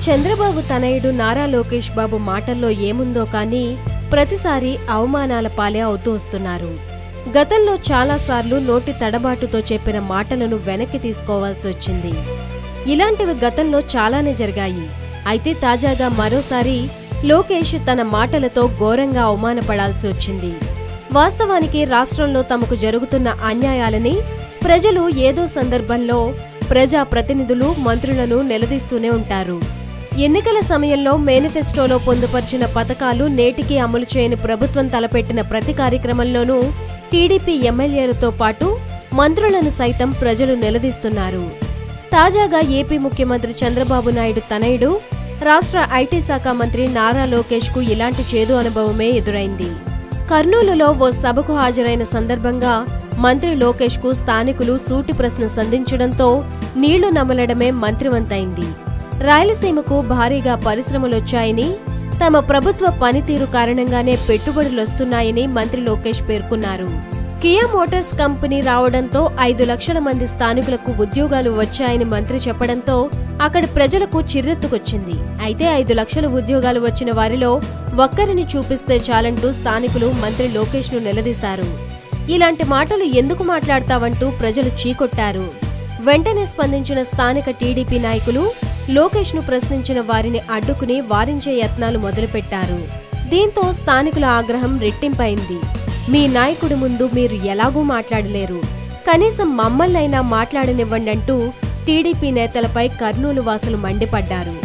చంద్రబాబు తనయుడు నారా లోకేష్ బాబు మాటల్లో ఏముందో కానీ ప్రతిసారి అవమానాల పాలే అవుతూ వస్తున్నారు. గతంలో చాలాసార్లు నోటి తడబాటుతో చెప్పిన మాటలను వెనక్కి తీసుకోవాల్సి వచ్చింది. ఇలాంటివి గతంలో చాలానే జరిగాయి. అయితే తాజాగా మరోసారి లోకేష్ తన మాటలతో ఘోరంగా అవమానపడాల్సి వచ్చింది. వాస్తవానికి రాష్ట్రంలో తమకు జరుగుతున్న అన్యాయాలని ప్రజలు ఏదో సందర్భంలో ప్రజా ప్రతినిధులు మంత్రులను నిలదీస్తూనే ఉంటారు. ఎన్నికల సమయంలో మేనిఫెస్టోలో పొందుపరిచిన పథకాలు నేటికి అమలు చేయని ప్రభుత్వం తలపెట్టిన ప్రతి కార్యక్రమంలోనూ టీడీపీ ఎమ్మెల్యేలతో పాటు మంత్రులను సైతం ప్రజలు నిలదీస్తున్నారు. తాజాగా ఏపీ ముఖ్యమంత్రి చంద్రబాబు నాయుడు తనయుడు రాష్ట్ర ఐటీ శాఖ మంత్రి నారా లోకేష్ కు ఇలాంటి చేదు అనుభవమే ఎదురైంది. కర్నూలులో ఓ సభకు హాజరైన సందర్భంగా మంత్రి లోకేష్ కు స్థానికులు సూటి ప్రశ్న సంధించడంతో నీళ్లు నమలడమే మంత్రివంతైంది. రాయలసీమకు భారీగా పరిశ్రమలొచ్చాయని, తమ ప్రభుత్వ పనితీరు కారణంగానే పెట్టుబడులొస్తున్నాయని మంత్రి లోకేష్ పేర్కొన్నారు. కియా మోటార్స్ కంపెనీ రావడంతో 5 లక్షల మంది స్థానికులకు ఉద్యోగాలు వచ్చాయని మంత్రి చెప్పడంతో అక్కడి ప్రజలకు చిర్రెత్తుకొచ్చింది. అయితే 5 లక్షల ఉద్యోగాలు వచ్చిన వారిలో ఒక్కరిని చూపిస్తే చాలంటూ స్థానికులు మంత్రి లోకేష్ ను నిలదీశారు. ఇలాంటి మాటలు ఎందుకు మాట్లాడతావంటూ ప్రజలు చీకొట్టారు. వెంటనే స్పందించిన స్థానిక టీడీపీ నాయకులు లోకేష్ ను ప్రశ్నించిన వారిని అడ్డుకుని వారించే యత్నాలు మొదలుపెట్టారు. దీంతో స్థానికుల ఆగ్రహం రెట్టింపైంది. మీ నాయకుడి ముందు మీరు ఎలాగూ మాట్లాడలేరు, కనీసం మమ్మల్నైనా మాట్లాడనివ్వండంటూ టీడీపీ నేతలపై కర్నూలు వాసులు మండిపడ్డారు.